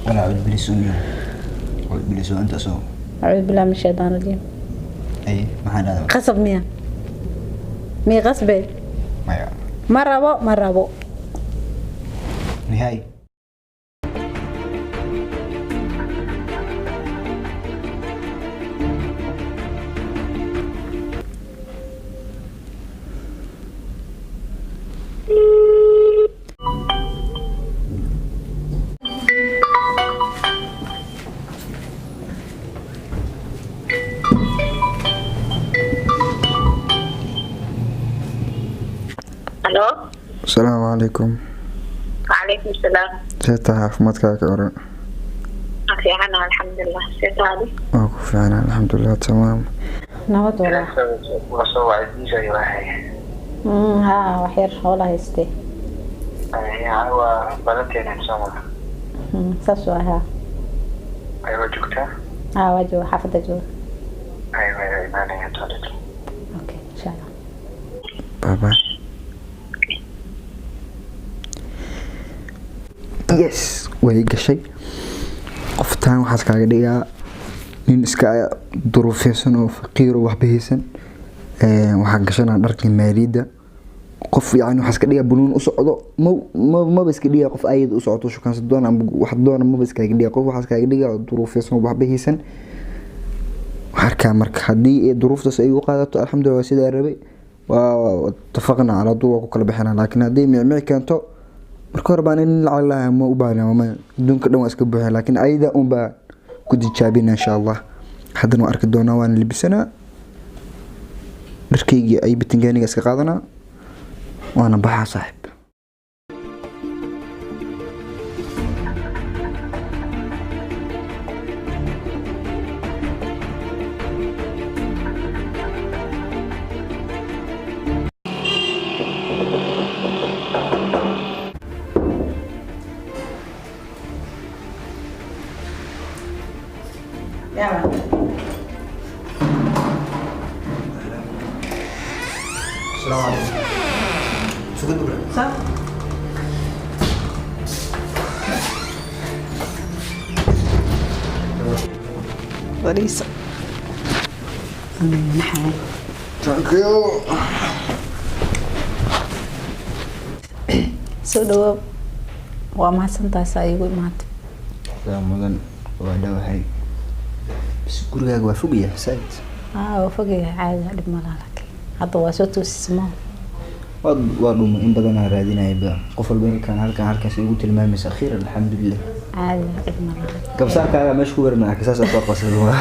ولا أعوذ بالله أعوذ بالله أنت أصلا أعوذ بالله من الشيطان الرجيم. أي ما حد هذا قصب مي غصبي ما ربو نهائي. الو السلام عليكم. وعليكم السلام. سيتها عافمتك أورا. في عنا الحمد لله. سيتها أوكو في عنا الحمد لله تمام. نبض ولا وصوا عايزين زي واحد. ها وحير والله يستي. هو بلدتين إنسان. ساسوا ها. أيوة جوكتا. وجو حافظة جو. أيوة ما أنا يطلع. أوكي إن شاء الله. باي yes way gashay qoftaan waxaas kaaga dhigaa nin iska duruufeysan oo faqiir oo wax bixiysan waxaan gashanaa dharkii maaliyada qof yani waxaas ka dhigaa bunuun u socdo ma iska dhigaa qof ayad u socoto shukaansan doona ama wax doona ma iska dhigaa qof waxaas kaaga dhigaa duruufeysan oo wax bixiysan harka marka hadii duruuftaas ay u qaadato alxamdulillah sida rabay waa tafaqna ala duwa ku kala bixina laakiin hadii micmic keento marka hore baan in lacag ma u baahnaa ma dunka dhan waa iska buuxin laakiin ayda un baa ku dijaabina insha Allah haddana arki doonaa waan libisana dharkayga ay bitingaaniga iska qaadana waana baxa saaxib السلام عليكم. شو قد بكره؟ صح. وريسة. نحن. Thank سودو وما سنتاس أيوة مات. رمضان ولا وحي بس كل جوا فوقيه سعيد. وفوقيه عادي على ملالك. هذا واسطة اسمه. وادو إن بدنا رادينا يبقى قفل بين كان هالكا سيقول المامس أخيرا الحمد لله. عادي على ملالك. قبل ساعة كان مشهور معك أساس أتوقع سلوى.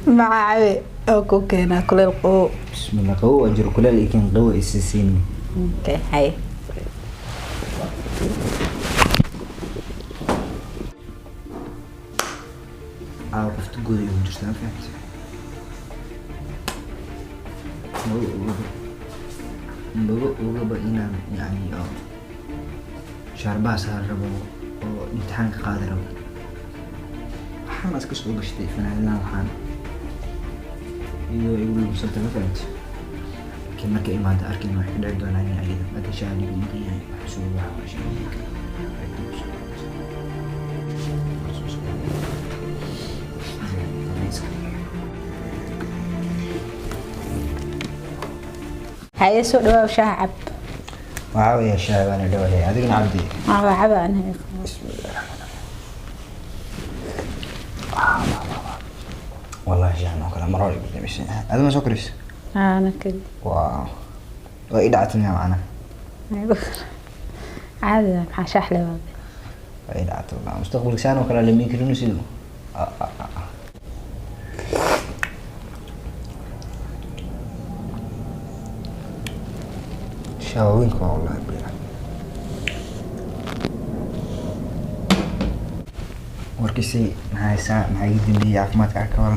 مع عبي أوكو كنا كل القوة. بسم الله قوة أجر كل اللي كان قوة السيسين. أوكي هاي. عرفت تقول يوم جرسنا فهمت. وقبل إنا يعني شاربها صار ربو وامتحان قادر حماس كسر وقشتي فنعلنا الحان يقول وصلت مثلت كما كإما أركن واحد عدو أنا أيضا ما تشاهد بمقيا محسوب وحواشي هاي سوق دواء وشاعب. وعاوي يا شاعب أنا دواء هذيك عبدي. عبا أنا. بسم الله الرحمن الرحيم. والله جانا كلام مرة يقول لي هذا ما سكريس. أنا كده. واو. وإدعتني معنا. أيوة. عادي حشاح لي بابي. وإدعت والله مستقبل لسانه وكلا لمين كلون يسيدو. شاوينكم والله بالله. وركيسي معاي ساعة معاي دنيا عافماتك عكوا.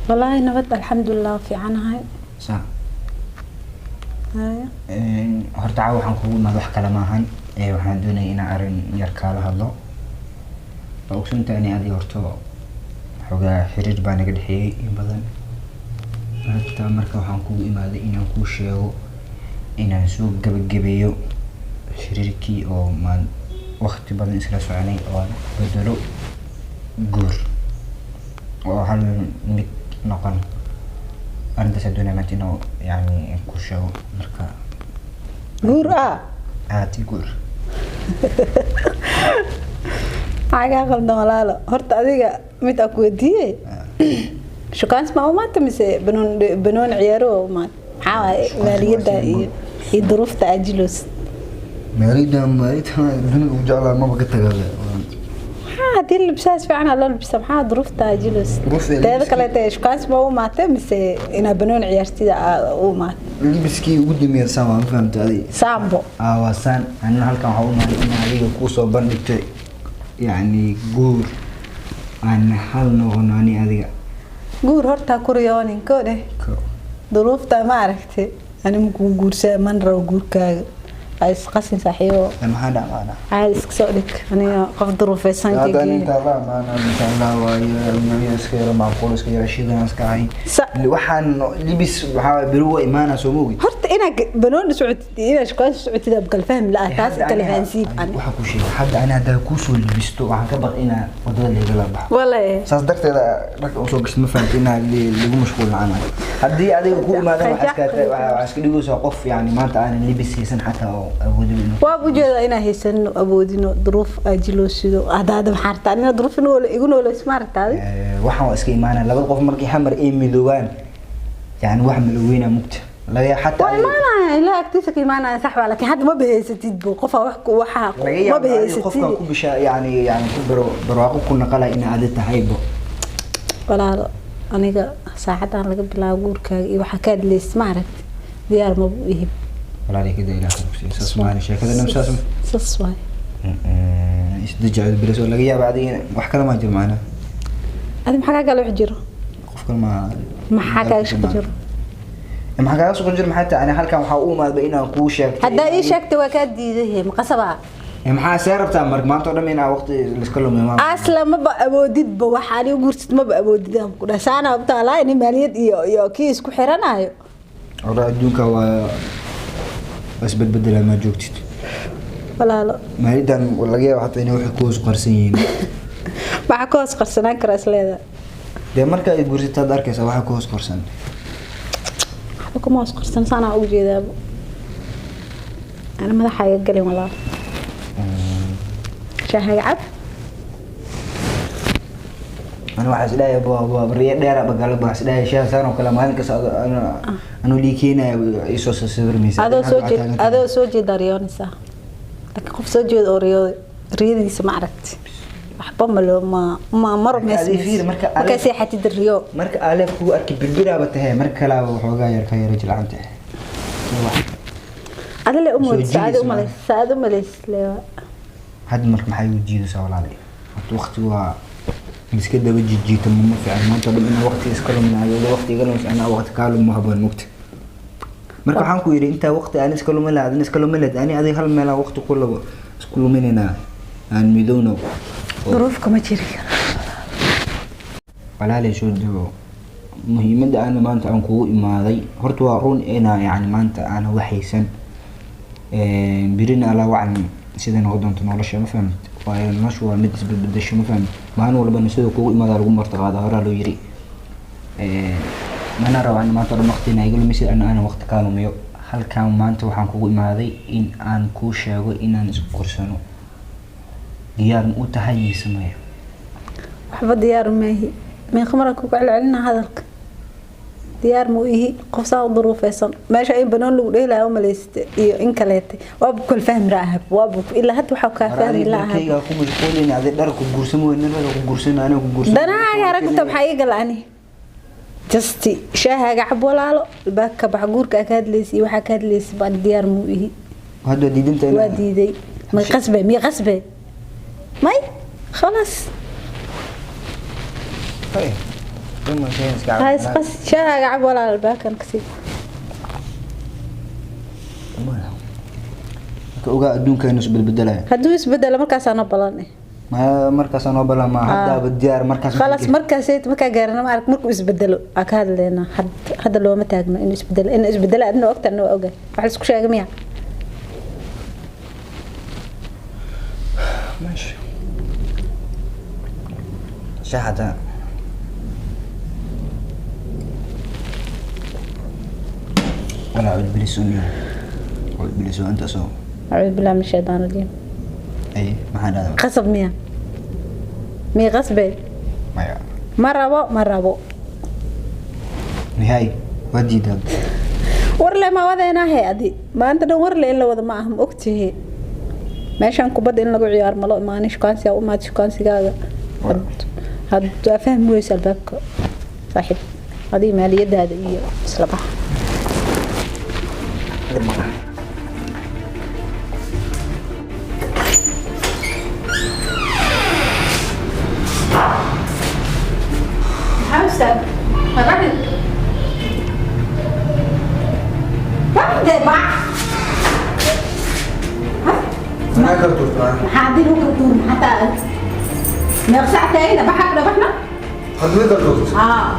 والله نبت الحمد لله في عنها. صح. هاي. هرتعو حنقول ما بحكي لماهن waxaan doonayay inaan arin yar kala hadlo ogsoontahay in aad horto xogaa xiriir baa naga dhaxeeyay in badan marka waxaan kugu imaaday inaan kuu sheego inaan soo gabagabeeyo xiriirkii oo waqti badan isla soconay oo bedelo guur oo hal mid noqon arrintaas adduunyaa maanta inuu yani ku sheego marka guur aati guur maxaa qaldan walaalo horta adiga mid aan ku weydiiyey shukaans ma maanta mise banoon ciyaaro maanta maxaa waaye maaliyadda iyo duruufta ajilos maaliyadda dunida u jeclaa maba ka tagaaba haddii libsaas fiican loo libsa maxaa duruufta ajilos teeda kaleete shukaans ma maanta mise inaa banoon ciyaartida u maanta libiskii ugu dambeeyay sama ma fahamtay adiga sambo waa saan anna halkan waxa u maaday in adiga ku soo bandhigtay yani guur aan hal noqon ani adiga guur horta ku riyoonin ko dheh duruufta ma aragtay ani ma ku guursaa man rabo guurkaaga ay isqasin saaxiibo maxaa dhacmaana caadi iska soo dhig aniga qof duruufaysan هذا انت الله ما انا مثلا ويا سكير معقول سكير شيء iska hay waxaan libis waxa biruwa imaana soo moogi horta ina banoon socotid ina shaqada socotid abgal fahm la taas kala fahansiib ani waxa ku sheegay hadda ana hada ku soo libisto waxaan ka baq ina wadada leega la baxo wallahi saas darteeda rag oo soo gashay ma fahamtay ina lagu mashquul la'aan hadii adiga ku imaado waxa iska dhigayso qof yani maanta aan libis haysan xataa awoodin waa bujeeda ina haysan awoodino duruuf ajiloosido hada maxarta ina duruuf inoo igu nool ismaartaadi waxaan iska imaanaa laba qof markii xamar ay midoobaan yani wax malaweyna mugta laga xataa waa ila agtiisa ka imaanaa sax waa laakiin hadda ma baheysatid buu qof wax ma baheysatid qofka ku bisha yani ku barwaaqo ku naqala in aad tahaybo walaalo aniga saacadan laga bilaabo guurkaaga iyo waxa ka hadleys ma aragti diyaar ma buu ihib walaalay kida ilaahay ku siiyo sasmaani sheekada namsaas saswaay isdajacad bilis oo laga yaabo adiga wax kale ma jiro macna adi maxaa kale wax jiro qof kale maxaa kale shaqo jiro maxaa kale shaqo jiro maxaa taa halkan waxa uu maadba inaan ku sheegto hadda ii sheegtay waa ka diiday ma qasaba maxaa seerabtaa mar maanta oo dhammaan waqti la iska lumay ma asla ma ba awoodid ba waxa aan guursid ma ba awoodid aan ku dhaasana abta la in maaliyad iyo kiis ku xiranayo wala adduunka waa isbedbedela ma joogtid walaalo maalidan laga yaabo hataa inay wax ku hoos qarsan yihiin waxa ku hoos qarsanaan kara isleeda de marka ay guursatad arkaysa waxa ku hoos qarsan waxa ku hoos qarsan sana ugu jeedaabo ana madaxayga galin walaal shaahay cab أنا واحد سلاي أبو بريء دير أبو قلب واحد سلاي شيء ثاني وكلا ما هنكس أنا ليكينا يسوس السفر ميسا هذا سوجي داريون سا لكن قف سوجي أوريو ريدي سمعرت أحبهم لو ما مر مسمى مركا سيحة الريو مركا ألف هو أركب بالبرا بتهي مركا لا وحوجا يركا يرجع عنده هذا اللي أمه سعد أمه ليس هذا مركا ما حيوجيده سوالي عليه وقت هو بس كده بجي جيت من فعلا ما طلب إنه وقت يسكلوا من هذا وقت يقولون أنا وقت كانوا ما هبون مكت مركب حنكو يري أنت وقت أنا سكلوا من هذا نسكلوا من هذا أنا هذه هالملا وقت كله سكلوا مننا عن ميدونه ظروفكم تشري ولا لي شو ده مهم ده أنا ما أنت عنكو ما ذي هرتوا رون أنا يعني ما أنت أنا وحيسن بيرنا على وعن سيدنا غضون تنور شيء ما فهمت والنشوة مدس بالدش ما فهمت ما أنا ولا بنسوي كوي ما دارو مرتقى ظهر له يري ما نرى أن ما ترى وقتنا يقول مثل أنا وقت كانوا ميو هل كان ما أنت وحن كوي ما ذي إن أن كوشة وإن أن كورسانو ديار مؤتهي سمايا وحب ديار ما هي من خمرك وقع لنا هذا ديار مو هي قفصة ظروف يصل ما شيء بنقول له ليه لا يوم ليست إن كلته وابكل فهم راهب وابك إلا هاد وحكى فهم لا هاد كي أقوم يقولين هذا دارك وجرسمو إن أنا وجرسنا أنا وجرسنا ده أنا يا رجل طب حقيقة لعني جستي شاه قعب ولا له الباك بعجور كأكاد ليسي وحكاد ليس بعد ديار مو هي هذا دي أنت ودي ما غصبة مي غصبة ماي خلاص طيب هاي قص شاه قعب ولا الباك أنا كسي كأوجا دون كانوا بالبدلة هدوس بدل مركز أنا بلاني ما مركز أنا بلا ما حدا بالديار مركز خلاص مركز سيت مركز جارنا ما أعرف مركز بدلوا أكاد لنا حد هذا لو ما تاجنا إنه بدل إنه بدل إنه أكتر إنه أوجا فحس كل شيء جميع ماشي شاحة ولا عود بلسوني عود بلسون أنت سو أعوذ بالله من الشيطان الرجيم. أي ما حد هذا غصب مي غصبي ما يا ما رابو نهاية ودي ده warle ma wadayna hay'adi maanta dhan warle in la wada ma aham ogtahay meeshan kubad in lagu ciyaar malo imaan shaqaansi oo ma shaqaansigaaga had fahmi weysa albaabka saaxiib hadii maaliyadaada iyo isla bax حسن فبعد دبع ما كرتوش معاه حاضر وكرتون حتى ما ساعتين بحق ذبحنا خدمتك دكتور اه